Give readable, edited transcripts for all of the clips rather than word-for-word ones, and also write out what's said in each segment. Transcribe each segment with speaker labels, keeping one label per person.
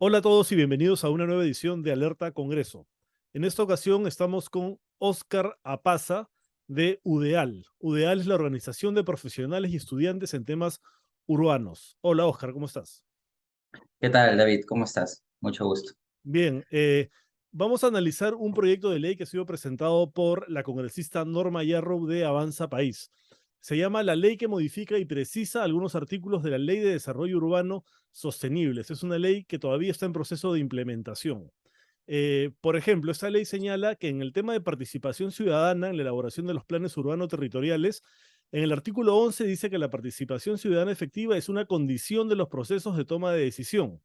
Speaker 1: Hola a todos y bienvenidos a una nueva edición de Alerta Congreso. En esta ocasión estamos con Óscar Apaza de UDEAL. UDEAL es la organización de profesionales y estudiantes en temas urbanos. Hola Óscar, ¿cómo estás?
Speaker 2: ¿Qué tal, David? ¿Cómo estás? Mucho gusto.
Speaker 1: Bien, vamos a analizar un proyecto de ley que ha sido presentado por la congresista Norma Yarrow de Avanza País. Se llama la ley que modifica y precisa algunos artículos de la Ley de Desarrollo Urbano Sostenibles. Es una ley que todavía está en proceso de implementación. Por ejemplo, esta ley señala que en el tema de participación ciudadana en la elaboración de los planes urbanos-territoriales, en el artículo 11 dice que la participación ciudadana efectiva es una condición de los procesos de toma de decisión.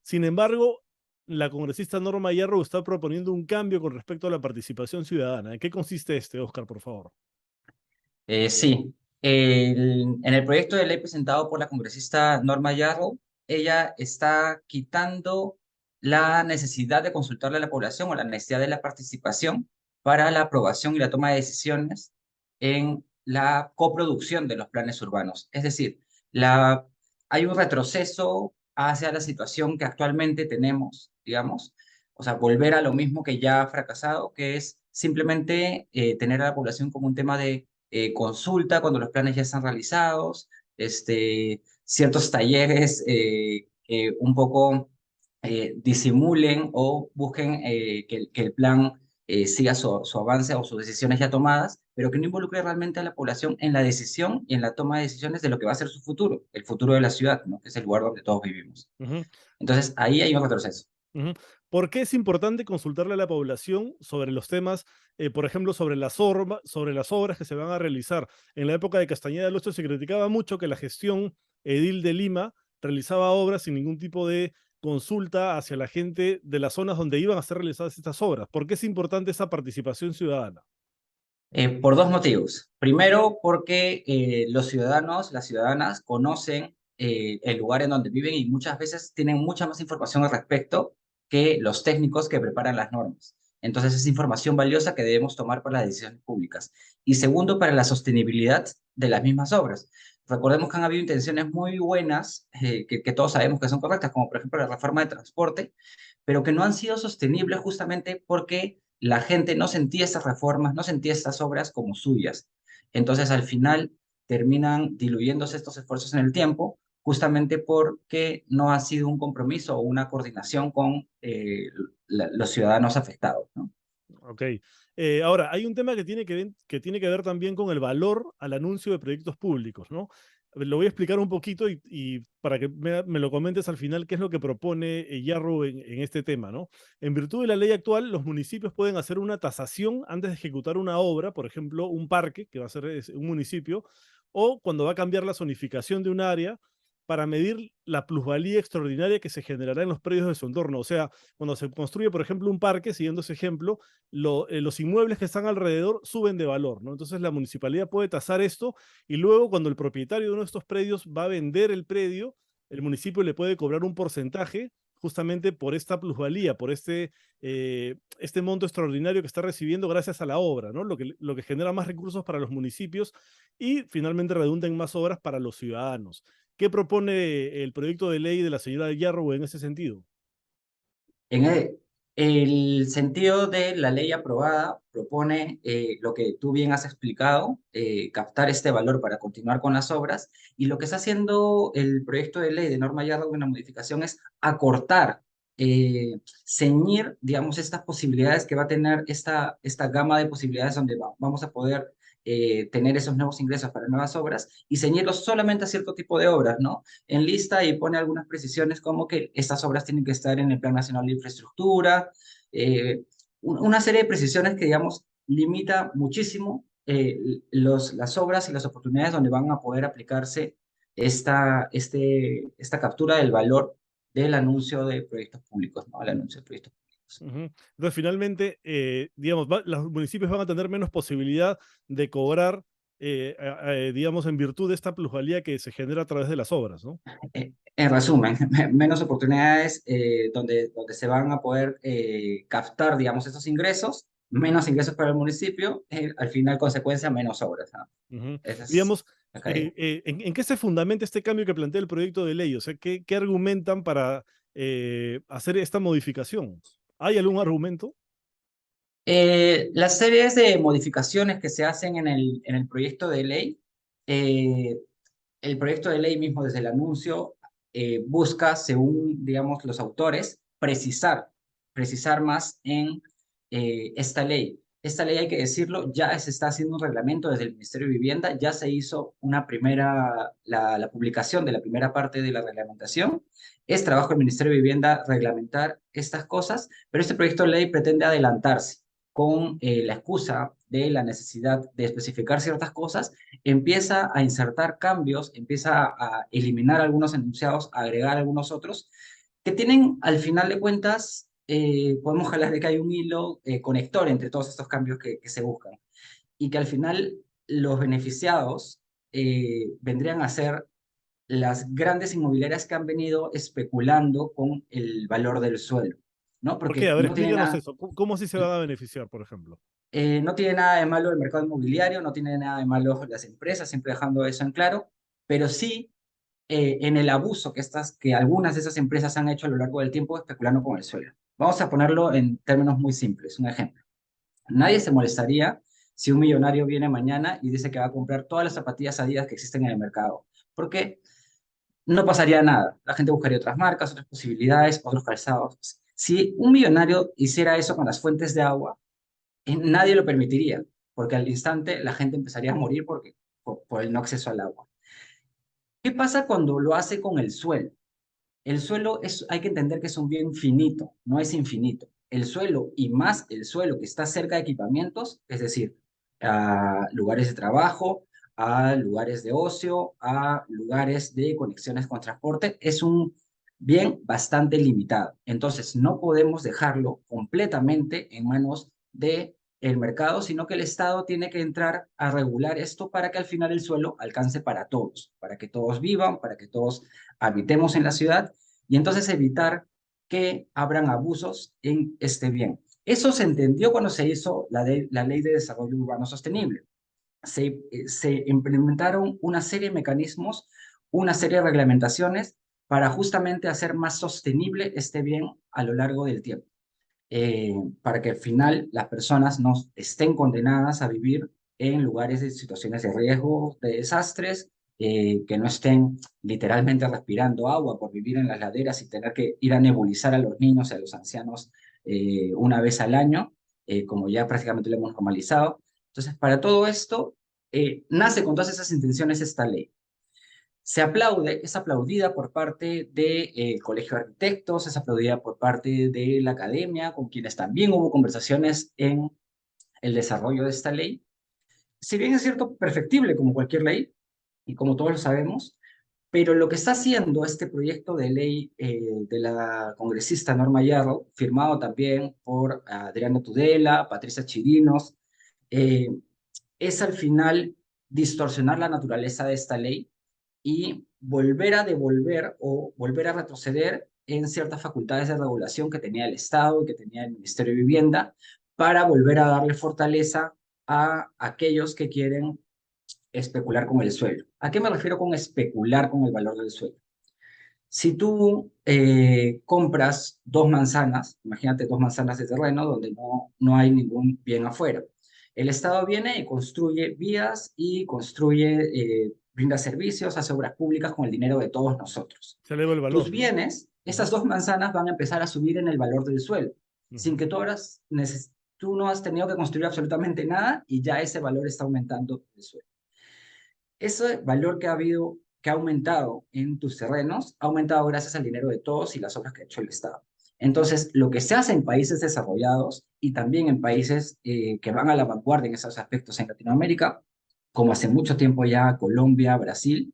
Speaker 1: Sin embargo, la congresista Norma Yarrow está proponiendo un cambio con respecto a la participación ciudadana. ¿En qué consiste este, Oscar, por favor?
Speaker 2: Sí, en el proyecto de ley presentado por la congresista Norma Yarrow, ella está quitando la necesidad de consultarle a la población o la necesidad de la participación para la aprobación y la toma de decisiones en la coproducción de los planes urbanos. Es decir, hay un retroceso hacia la situación que actualmente tenemos, digamos, o sea, volver a lo mismo que ya ha fracasado, que es simplemente tener a la población como un tema de consulta cuando los planes ya están realizados, ciertos talleres que un poco disimulen o busquen que el plan siga su avance o sus decisiones ya tomadas, pero que no involucre realmente a la población en la decisión y en la toma de decisiones de lo que va a ser su futuro, el futuro de la ciudad, ¿no? Que es el lugar donde todos vivimos.
Speaker 1: Ujú,
Speaker 2: Entonces, ahí hay un retroceso.
Speaker 1: ujú. ¿Por qué es importante consultarle a la población sobre los temas, por ejemplo, sobre las obras que se van a realizar? En la época de Castañeda del Ocho se criticaba mucho que la gestión edil de Lima realizaba obras sin ningún tipo de consulta hacia la gente de las zonas donde iban a ser realizadas estas obras. ¿Por qué es importante esa participación ciudadana?
Speaker 2: Por dos motivos. Primero, porque los ciudadanos, las ciudadanas conocen el lugar en donde viven y muchas veces tienen mucha más información al respecto que los técnicos que preparan las normas. Entonces, es información valiosa que debemos tomar para las decisiones públicas. Y segundo, para la sostenibilidad de las mismas obras. Recordemos que han habido intenciones muy buenas, que todos sabemos que son correctas, como por ejemplo la reforma de transporte, pero que no han sido sostenibles justamente porque la gente no sentía estas reformas, no sentía estas obras como suyas. Entonces, al final, terminan diluyéndose estos esfuerzos en el tiempo, justamente porque no ha sido un compromiso o una coordinación con los ciudadanos afectados, ¿no?
Speaker 1: Ok. Ahora, hay un tema que tiene que ver también con el valor al anuncio de proyectos públicos, ¿no? Lo voy a explicar un poquito y para que me lo comentes al final qué es lo que propone Yarrow en este tema, ¿no? En virtud de la ley actual, los municipios pueden hacer una tasación antes de ejecutar una obra, por ejemplo, un parque, que va a ser un municipio, o cuando va a cambiar la zonificación de un área para medir la plusvalía extraordinaria que se generará en los predios de su entorno. O sea, cuando se construye, por ejemplo, un parque, siguiendo ese ejemplo, los inmuebles que están alrededor suben de valor, ¿no? Entonces la municipalidad puede tasar esto y luego cuando el propietario de uno de estos predios va a vender el predio, el municipio le puede cobrar un porcentaje justamente por esta plusvalía, por este monto extraordinario que está recibiendo gracias a la obra, ¿no? Lo que genera más recursos para los municipios y finalmente redunda en más obras para los ciudadanos. ¿Qué propone el proyecto de ley de la señora Yarrow en ese sentido?
Speaker 2: En el sentido de la ley aprobada propone lo que tú bien has explicado, captar este valor para continuar con las obras, y lo que está haciendo el proyecto de ley de Norma Yarrow en la modificación es acortar, ceñir, digamos, estas posibilidades que va a tener esta gama de posibilidades donde vamos a poder tener esos nuevos ingresos para nuevas obras y ceñirlos solamente a cierto tipo de obras, ¿no? En lista y pone algunas precisiones como que estas obras tienen que estar en el Plan Nacional de Infraestructura, eh, una serie de precisiones que, digamos, limita muchísimo las obras y las oportunidades donde van a poder aplicarse esta captura del valor del anuncio de proyectos públicos, ¿no? El anuncio de proyectos públicos.
Speaker 1: Ujú. Entonces, finalmente, digamos, los municipios van a tener menos posibilidad de cobrar, digamos, en virtud de esta plusvalía que se genera a través de las obras, ¿no?
Speaker 2: En resumen, menos oportunidades donde se van a poder captar, digamos, esos ingresos, menos ingresos para el municipio, al final, consecuencia, menos obras, ¿no?
Speaker 1: Ujú.
Speaker 2: Esa es
Speaker 1: Digamos,
Speaker 2: la caída.
Speaker 1: ¿en qué se fundamenta este cambio que plantea el proyecto de ley? O sea, ¿qué argumentan para hacer esta modificación? ¿Hay algún argumento?
Speaker 2: Las series de modificaciones que se hacen en el proyecto de ley, eh, el proyecto de ley mismo desde el anuncio busca, según, digamos, los autores, precisar más en esta ley. Esta ley, hay que decirlo, ya se está haciendo un reglamento desde el Ministerio de Vivienda, ya se hizo la publicación de la primera parte de la reglamentación. Es trabajo del Ministerio de Vivienda reglamentar estas cosas, pero este proyecto de ley pretende adelantarse con la excusa de la necesidad de especificar ciertas cosas, empieza a insertar cambios, empieza a eliminar algunos enunciados, a agregar algunos otros, que tienen, al final de cuentas, podemos hablar de que hay un hilo conector entre todos estos cambios que se buscan, y que al final los beneficiados vendrían a ser las grandes inmobiliarias que han venido especulando con el valor del suelo, ¿no?
Speaker 1: ¿Por qué?
Speaker 2: Porque
Speaker 1: A ver,
Speaker 2: no tiene
Speaker 1: explícanos
Speaker 2: nada,
Speaker 1: eso. ¿Cómo así se van a beneficiar, por ejemplo?
Speaker 2: no tiene nada de malo el mercado inmobiliario, no tiene nada de malo las empresas, siempre dejando eso en claro, pero sí en el abuso que algunas de esas empresas han hecho a lo largo del tiempo especulando con el suelo. Vamos a ponerlo en términos muy simples, un ejemplo. Nadie se molestaría si un millonario viene mañana y dice que va a comprar todas las zapatillas Adidas que existen en el mercado, porque no pasaría nada. La gente buscaría otras marcas, otras posibilidades, otros calzados. Si un millonario hiciera eso con las fuentes de agua, nadie lo permitiría, porque al instante la gente empezaría a morir por el no acceso al agua. ¿Qué pasa cuando lo hace con el suelo? El suelo hay que entender que es un bien finito, no es infinito. El suelo, y más el suelo que está cerca de equipamientos, es decir, a lugares de trabajo, a lugares de ocio, a lugares de conexiones con transporte, es un bien bastante limitado. Entonces, no podemos dejarlo completamente en manos de el mercado, sino que el Estado tiene que entrar a regular esto para que al final el suelo alcance para todos, para que todos vivan, para que todos habitemos en la ciudad y entonces evitar que abran abusos en este bien. Eso se entendió cuando se hizo la Ley de Desarrollo Urbano Sostenible. Se implementaron una serie de mecanismos, una serie de reglamentaciones para justamente hacer más sostenible este bien a lo largo del tiempo, para que al final las personas no estén condenadas a vivir en lugares de situaciones de riesgo, de desastres, que no estén literalmente respirando agua por vivir en las laderas y tener que ir a nebulizar a los niños y a los ancianos una vez al año, como ya prácticamente lo hemos normalizado. Entonces, para todo esto, nace con todas esas intenciones esta ley. Se aplaude, es aplaudida por parte del Colegio de Arquitectos, es aplaudida por parte de la academia, con quienes también hubo conversaciones en el desarrollo de esta ley. Si bien es cierto, perfectible como cualquier ley, y como todos lo sabemos, pero lo que está haciendo este proyecto de ley de la congresista Norma Yarro, firmado también por Adriana Tudela, Patricia Chirinos, eh, es al final distorsionar la naturaleza de esta ley y volver a devolver o volver a retroceder en ciertas facultades de regulación que tenía el Estado y que tenía el Ministerio de Vivienda para volver a darle fortaleza a aquellos que quieren especular con el suelo. ¿A qué me refiero con especular con el valor del suelo? Si tú compras dos manzanas, imagínate dos manzanas de terreno donde no hay ningún bien afuera. El Estado viene y construye vías y brinda servicios, hace obras públicas con el dinero de todos nosotros.
Speaker 1: Se eleva el
Speaker 2: Tus
Speaker 1: valor, ¿no?
Speaker 2: bienes, esas
Speaker 1: Ujú,
Speaker 2: dos manzanas van a empezar a subir en el valor del suelo, sin
Speaker 1: ujú.
Speaker 2: que tú no has tenido que construir absolutamente nada y ya ese valor está aumentando el suelo. Ese valor que ha aumentado en tus terrenos, ha aumentado gracias al dinero de todos y las obras que ha hecho el Estado. Entonces, lo que se hace en países desarrollados y también en países que van a la vanguardia en esos aspectos en Latinoamérica, como hace mucho tiempo ya Colombia, Brasil,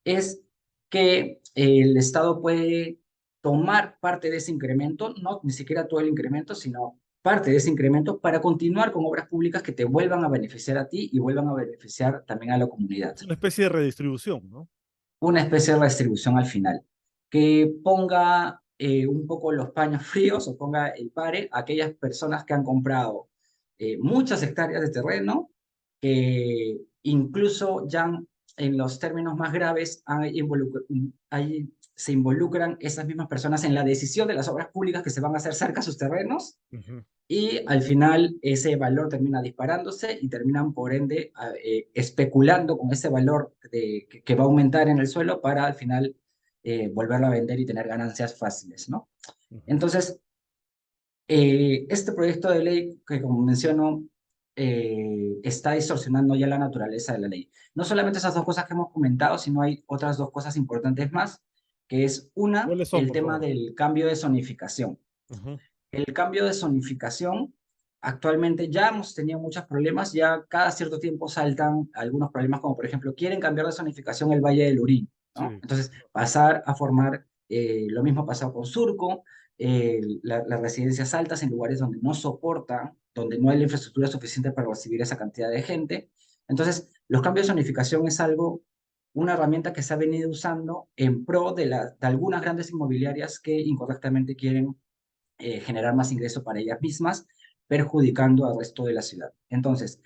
Speaker 2: es que el Estado puede tomar parte de ese incremento, no ni siquiera todo el incremento, sino parte de ese incremento para continuar con obras públicas que te vuelvan a beneficiar a ti y vuelvan a beneficiar también a la comunidad.
Speaker 1: Es una especie de redistribución, ¿no?
Speaker 2: Una especie de restribución al final, que ponga un poco los paños fríos o ponga el pare a aquellas personas que han comprado muchas hectáreas de terreno, incluso ya en los términos más graves hay se involucran esas mismas personas en la decisión de las obras públicas que se van a hacer cerca a sus terrenos
Speaker 1: Ujú,
Speaker 2: y al final ese valor termina disparándose y terminan por ende especulando con ese valor que va a aumentar en el suelo para al final volverlo a vender y tener ganancias fáciles, ¿no?
Speaker 1: ujú.
Speaker 2: Entonces, este proyecto de ley que, como menciono, está distorsionando ya la naturaleza de la ley. No solamente esas dos cosas que hemos comentado, sino hay otras dos cosas importantes más, que es una,
Speaker 1: ¿Cuáles son,
Speaker 2: el
Speaker 1: por
Speaker 2: tema
Speaker 1: favor?
Speaker 2: del cambio de zonificación.
Speaker 1: Ujú,
Speaker 2: El cambio de zonificación, actualmente ya hemos tenido muchos problemas, ya cada cierto tiempo saltan algunos problemas, como por ejemplo, quieren cambiar de zonificación el Valle del Urín, ¿no?
Speaker 1: sí.
Speaker 2: Entonces, pasar a formar, lo mismo ha pasado con Surco, las residencias altas en lugares donde no soportan, donde no hay la infraestructura suficiente para recibir esa cantidad de gente. Entonces, los cambios de zonificación es algo, una herramienta que se ha venido usando en pro de algunas grandes inmobiliarias que incorrectamente quieren generar más ingreso para ellas mismas, perjudicando al resto de la ciudad. Entonces,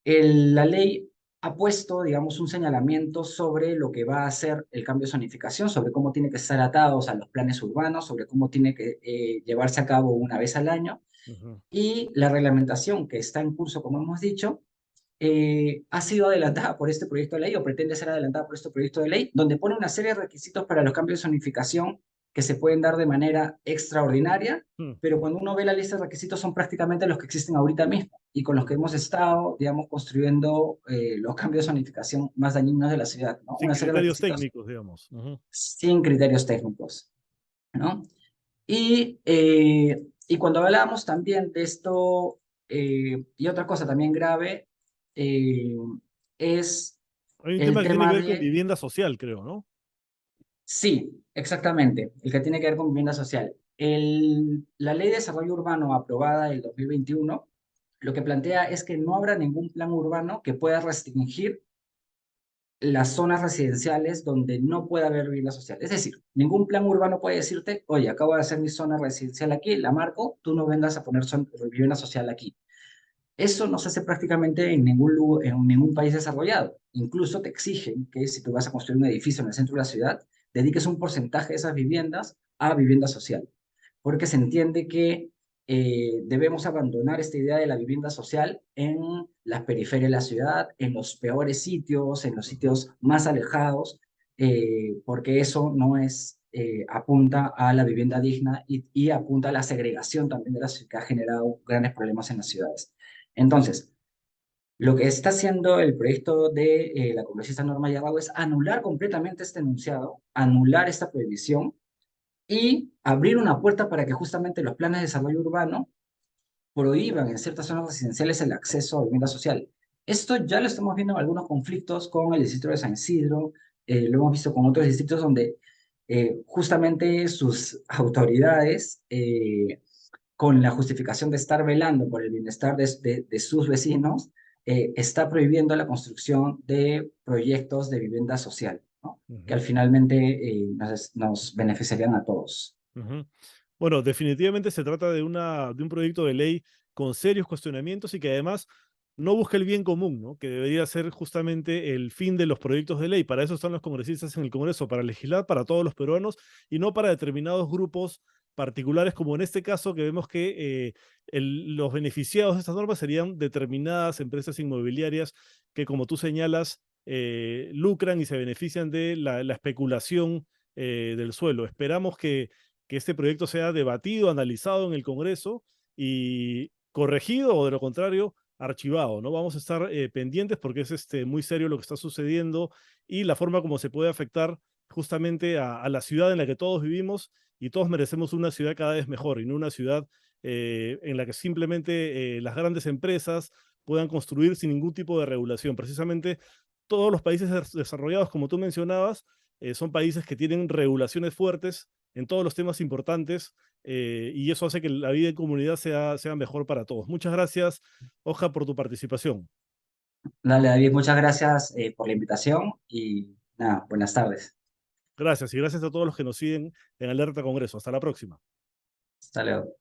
Speaker 2: la ley ha puesto, digamos, un señalamiento sobre lo que va a hacer el cambio de zonificación, sobre cómo tiene que estar atados a los planes urbanos, sobre cómo tiene que llevarse a cabo una vez al año,
Speaker 1: Ujú.
Speaker 2: y la reglamentación que está en curso, como hemos dicho, ha sido adelantada por este proyecto de ley o pretende ser adelantada por este proyecto de ley, donde pone una serie de requisitos para los cambios de zonificación que se pueden dar de manera extraordinaria,
Speaker 1: Mm.
Speaker 2: pero cuando uno ve la lista de requisitos son prácticamente los que existen ahorita mismo y con los que hemos estado, digamos, construyendo los cambios de zonificación más dañinos de la ciudad, ¿no?
Speaker 1: Sin
Speaker 2: Una serie de
Speaker 1: criterios
Speaker 2: requisitos
Speaker 1: técnicos, digamos. Ujú.
Speaker 2: sin criterios técnicos, ¿no? Y cuando hablábamos también de esto, y otra cosa también grave, eh, es
Speaker 1: Hay un
Speaker 2: el
Speaker 1: tema que tiene que
Speaker 2: tema
Speaker 1: ver con
Speaker 2: de,
Speaker 1: vivienda social, creo, ¿no?
Speaker 2: sí, exactamente, el que tiene que ver con vivienda social. La Ley de Desarrollo Urbano aprobada el 2021 lo que plantea es que no habrá ningún plan urbano que pueda restringir las zonas residenciales donde no puede haber vivienda social. Es decir, ningún plan urbano puede decirte, oye, acabo de hacer mi zona residencial aquí, la marco, tú no vengas a poner vivienda social aquí. Eso no se hace prácticamente en en ningún país desarrollado. Incluso te exigen que si tú vas a construir un edificio en el centro de la ciudad, dediques un porcentaje de esas viviendas a vivienda social, porque se entiende que debemos abandonar esta idea de la vivienda social en las periferias de la ciudad, en los peores sitios, en los
Speaker 1: Ujú.
Speaker 2: sitios más alejados, porque eso no es, apunta a la vivienda digna y apunta a la segregación también de la ciudad, que ha generado grandes problemas en las ciudades. Entonces, lo que está haciendo el proyecto de la congresista Norma Yarrao es anular completamente este enunciado, anular esta prohibición y abrir una puerta para que justamente los planes de desarrollo urbano prohíban en ciertas zonas residenciales el acceso a vivienda social. Esto ya lo estamos viendo en algunos conflictos con el distrito de San Isidro, lo hemos visto con otros distritos donde justamente sus autoridades, con la justificación de estar velando por el bienestar de sus vecinos, está prohibiendo la construcción de proyectos de vivienda social, ¿no? Que al
Speaker 1: Ujú,
Speaker 2: finalmente nos beneficiarían a todos.
Speaker 1: ujú. Bueno, definitivamente se trata de un proyecto de ley con serios cuestionamientos y que además no busca el bien común, ¿no? Que debería ser justamente el fin de los proyectos de ley. Para eso están los congresistas en el Congreso, para legislar para todos los peruanos y no para determinados grupos particulares, como en este caso que vemos que los beneficiados de estas normas serían determinadas empresas inmobiliarias que, como tú señalas, lucran y se benefician de la especulación del suelo. Esperamos que este proyecto sea debatido, analizado en el Congreso y corregido o de lo contrario, archivado, ¿no? Vamos a estar pendientes porque es muy serio lo que está sucediendo y la forma como se puede afectar justamente a la ciudad en la que todos vivimos y todos merecemos una ciudad cada vez mejor y no una ciudad en la que simplemente las grandes empresas puedan construir sin ningún tipo de regulación. Precisamente todos los países desarrollados, como tú mencionabas, son países que tienen regulaciones fuertes en todos los temas importantes y eso hace que la vida en comunidad sea mejor para todos. Muchas gracias, Oja, por tu participación.
Speaker 2: Dale, David, muchas gracias por la invitación y nada, buenas tardes.
Speaker 1: Gracias y gracias a todos los que nos siguen en Alerta Congreso. Hasta la próxima.
Speaker 2: Hasta luego.